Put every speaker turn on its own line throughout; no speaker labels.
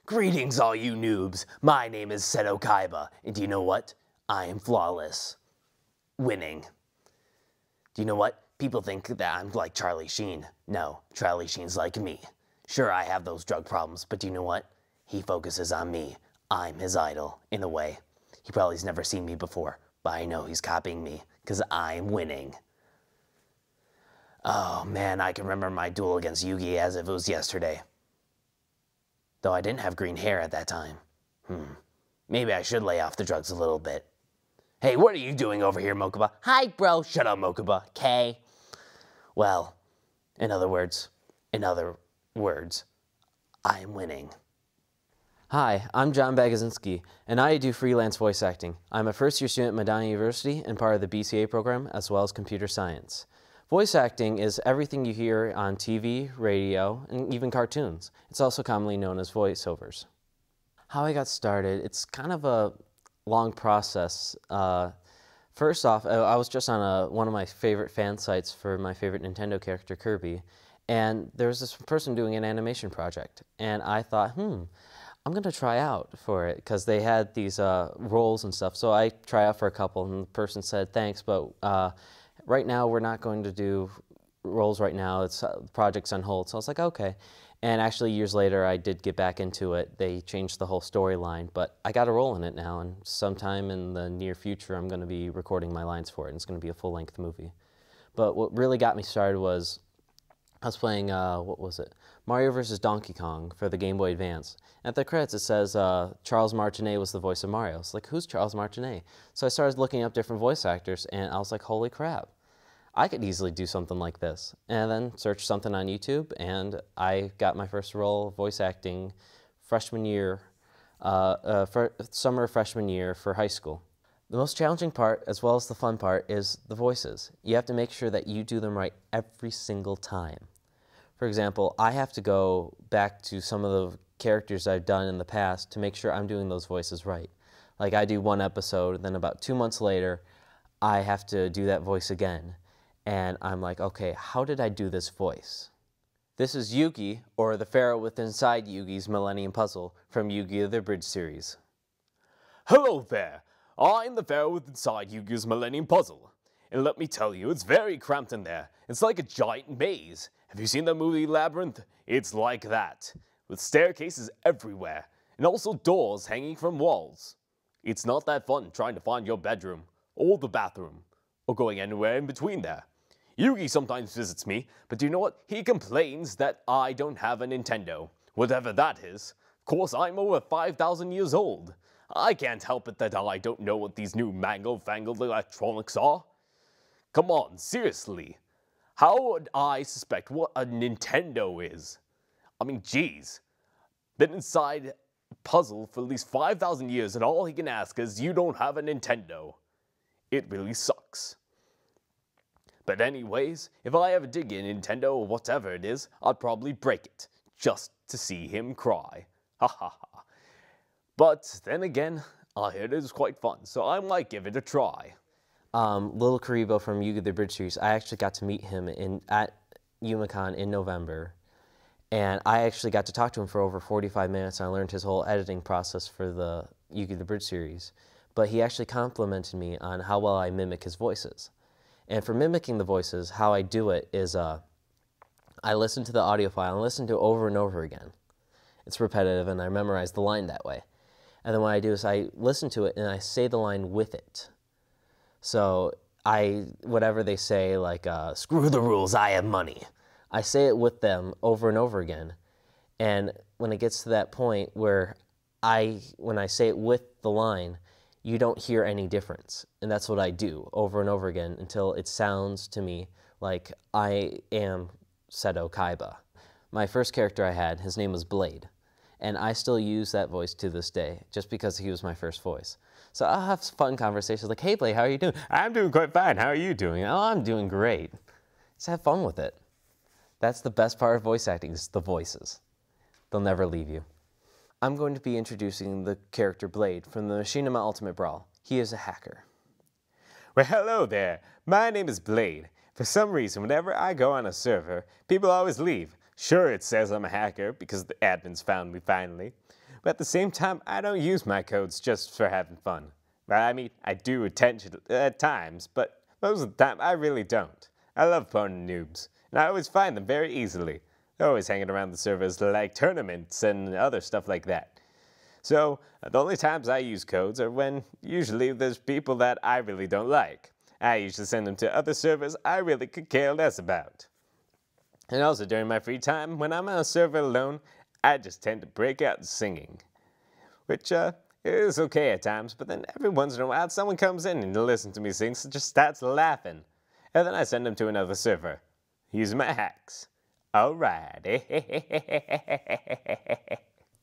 Greetings, all you noobs. My name is Seto Kaiba, and do you know what? I am flawless. Winning. Do you know what? People think that I'm like Charlie Sheen. No, Charlie Sheen's like me. Sure, I have those drug problems, but do you know what? He focuses on me. I'm his idol, in a way. He probably's never seen me before, but I know he's copying me, because I'm winning. Oh man, I can remember my duel against Yugi as if it was yesterday. Though I didn't have green hair at that time. Maybe I should lay off the drugs a little bit. Hey, what are you doing over here, Mokuba? Hi, bro. Shut up, Mokuba. K. Well, in other words, I am winning.
Hi, I'm John Bagazinski, and I do freelance voice acting. I'm a first-year student at Madonna University and part of the BCA program, as well as computer science. Voice acting is everything you hear on TV, radio, and even cartoons. It's also commonly known as voiceovers. How I got started, it's kind of a long process. First off, I was just on one of my favorite fan sites for my favorite Nintendo character, Kirby, and there was this person doing an animation project, and I thought, I'm going to try out for it, because they had these roles and stuff. So I tried out for a couple, and the person said, thanks, but right now we're not going to do roles right now. It's the project's on hold. So I was like, okay. And actually years later I did get back into it. They changed the whole storyline, but I got a role in it now, and sometime in the near future I'm going to be recording my lines for it, and it's going to be a full-length movie. But what really got me started was I was playing, what was it? Mario vs. Donkey Kong for the Game Boy Advance. At the credits it says Charles Martinet was the voice of Mario. It's like, who's Charles Martinet? So I started looking up different voice actors, and I was like, holy crap. I could easily do something like this. And then searched something on YouTube, and I got my first role voice acting freshman year, summer freshman year for high school. The most challenging part, as well as the fun part, is the voices. You have to make sure that you do them right every single time. For example, I have to go back to some of the characters I've done in the past to make sure I'm doing those voices right. Like I do one episode, then about 2 months later, I have to do that voice again. And I'm like, okay, how did I do this voice? This is Yugi, or the Pharaoh with inside Yugi's Millennium Puzzle, from Yugi the Bridge series.
Hello there. I'm the Pharaoh with inside Yugi's Millennium Puzzle. And let me tell you, it's very cramped in there. It's like a giant maze. Have you seen the movie Labyrinth? It's like that, with staircases everywhere, and also doors hanging from walls. It's not that fun trying to find your bedroom, or the bathroom, or going anywhere in between there. Yugi sometimes visits me, but do you know what? He complains that I don't have a Nintendo. Whatever that is. Of course, I'm over 5,000 years old. I can't help it that I don't know what these new mangled-fangled electronics are. Come on, seriously. How would I suspect what a Nintendo is? I mean, geez. Been inside a puzzle for at least 5,000 years, and all he can ask is, you don't have a Nintendo. It really sucks. But anyways, if I ever did get a Nintendo or whatever it is, I'd probably break it, just to see him cry. Ha ha ha. But then again, I heard it was quite fun, so I might give it a try.
Little Karibo from Yugi the Bridge series, I actually got to meet him at UMaCon in November. And I actually got to talk to him for over 45 minutes, and I learned his whole editing process for the Yugi the Bridge series. But he actually complimented me on how well I mimic his voices. And for mimicking the voices, how I do it is I listen to the audio file and listen to it over and over again. It's repetitive, and I memorize the line that way. And then what I do is I listen to it and I say the line with it. So whatever they say, like, screw the rules, I have money. I say it with them over and over again. And when it gets to that point where when I say it with the line, you don't hear any difference. And that's what I do over and over again until it sounds to me like I am Seto Kaiba. My first character I had, his name was Blaine. And I still use that voice to this day, just because he was my first voice. So I'll have fun conversations like, hey Blaine, how are you doing? I'm doing quite fine, how are you doing? Oh, I'm doing great. Just have fun with it. That's the best part of voice acting, is the voices. They'll never leave you. I'm going to be introducing the character Blade from the Machinima Ultimate Brawl. He is a hacker.
Well, hello there. My name is Blade. For some reason, whenever I go on a server, people always leave. Sure, it says I'm a hacker because the admins found me finally. but at the same time, I don't use my codes just for having fun. I mean, I do attention at times, but most of the time, I really don't. I love phoning noobs, and I always find them very easily. They're always hanging around the servers like tournaments and other stuff like that. So, the only times I use codes are when usually there's people that I really don't like. I usually send them to other servers I really could care less about. And also during my free time, when I'm on a server alone, I just tend to break out singing. Which, is okay at times, but then every once in a while someone comes in and listens to me sing and just starts laughing. And then I send them to another server. Using my hacks. Alright.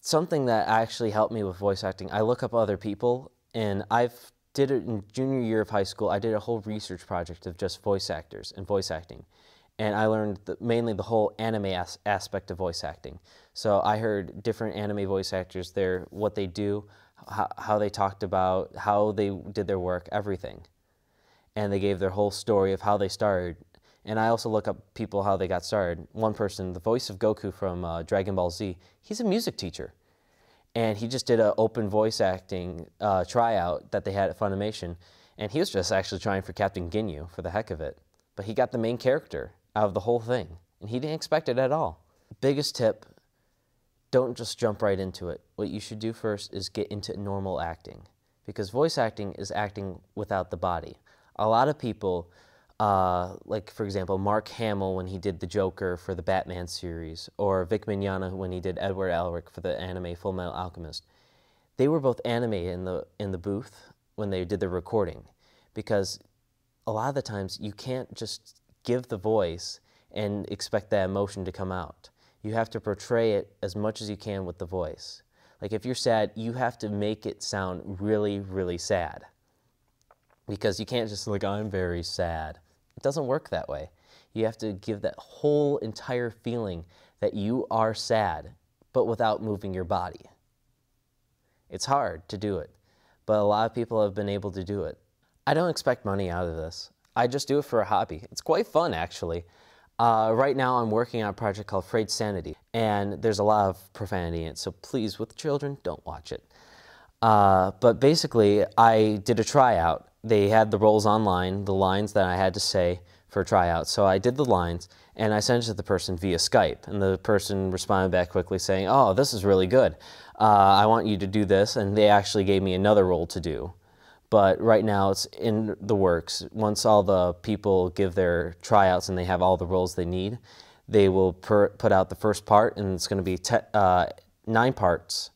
Something that actually helped me with voice acting, I look up other people, and I've did it in junior year of high school. I did a whole research project of just voice actors and voice acting. And I learned mainly the whole anime aspect of voice acting. So I heard different anime voice actors, what they do, how they talked about, how they did their work, everything. And they gave their whole story of how they started. And I also look up people, how they got started. One person, the voice of Goku from Dragon Ball Z, he's a music teacher. And he just did an open voice acting tryout that they had at Funimation. And he was just actually trying for Captain Ginyu for the heck of it. But he got the main character out of the whole thing. And he didn't expect it at all. Biggest tip, don't just jump right into it. What you should do first is get into normal acting. Because voice acting is acting without the body. A lot of people, like for example, Mark Hamill when he did the Joker for the Batman series, or Vic Mignogna when he did Edward Elric for the anime Full Metal Alchemist, they were both animated in the booth when they did the recording, because a lot of the times you can't just give the voice and expect that emotion to come out. You have to portray it as much as you can with the voice. Like if you're sad, you have to make it sound really, really sad. Because you can't just like, I'm very sad. It doesn't work that way. You have to give that whole entire feeling that you are sad, but without moving your body. It's hard to do it, but a lot of people have been able to do it. I don't expect money out of this. I just do it for a hobby. It's quite fun, actually. Right now, I'm working on a project called Frayed Sanity, and there's a lot of profanity in it, so please, with children, don't watch it. But basically, I did a tryout. They had the roles online, the lines that I had to say for a tryout. So I did the lines, and I sent it to the person via Skype. And the person responded back quickly saying, oh, this is really good. I want you to do this. And they actually gave me another role to do. But right now, it's in the works. Once all the people give their tryouts and they have all the roles they need, they will put out the first part, and it's going to be 9 parts.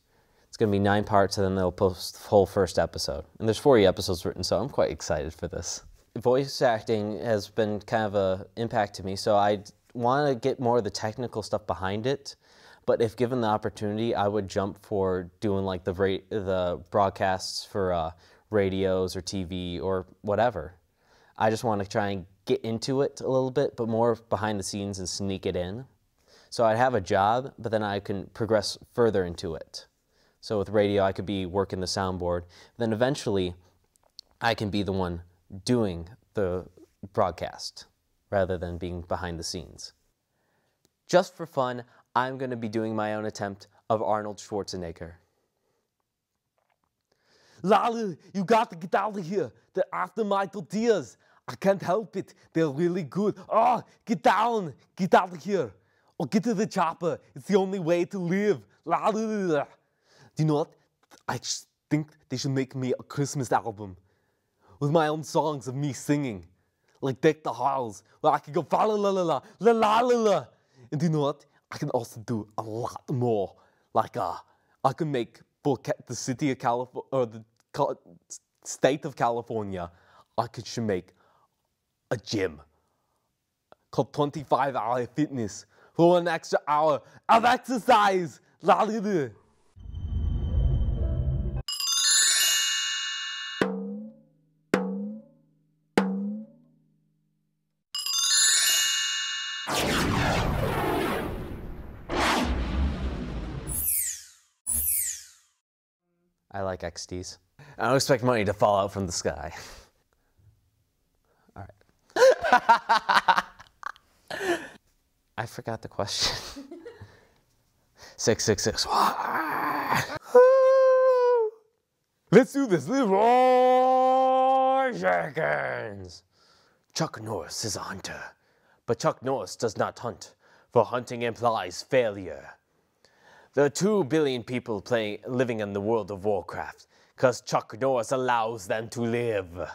It's going to be 9 parts, and then they'll post the whole first episode. And there's 40 episodes written, so I'm quite excited for this. Voice acting has been kind of an impact to me, so I want to get more of the technical stuff behind it. But if given the opportunity, I would jump for doing like the broadcasts for radios or TV or whatever. I just want to try and get into it a little bit, but more behind the scenes and sneak it in. So I'd have a job, but then I can progress further into it. So with radio, I could be working the soundboard. Then eventually, I can be the one doing the broadcast rather than being behind the scenes. Just for fun, I'm going to be doing my own attempt of Arnold Schwarzenegger.
Lala, you got to get out of here. They're after my tortillas. I can't help it. They're really good. Oh, get down. Get out of here. Or get to the chopper. It's the only way to live. Lala. Do you know what? I just think they should make me a Christmas album with my own songs of me singing, like Deck the Halls, where I could go fa la la la la la la la la. And do you know what? I can also do a lot more. Like I can make for the city of California or the state of California. Should make a gym called 25-hour fitness for an extra hour of exercise. La la la.
I like XDs. I don't expect money to fall out from the sky. All right. I forgot the question. 666.
Let's do this. Leroy Jenkins. Chuck Norris is a hunter, but Chuck Norris does not hunt, for hunting implies failure. There are 2 billion people living in the world of Warcraft, because Chuck Norris allows them to live.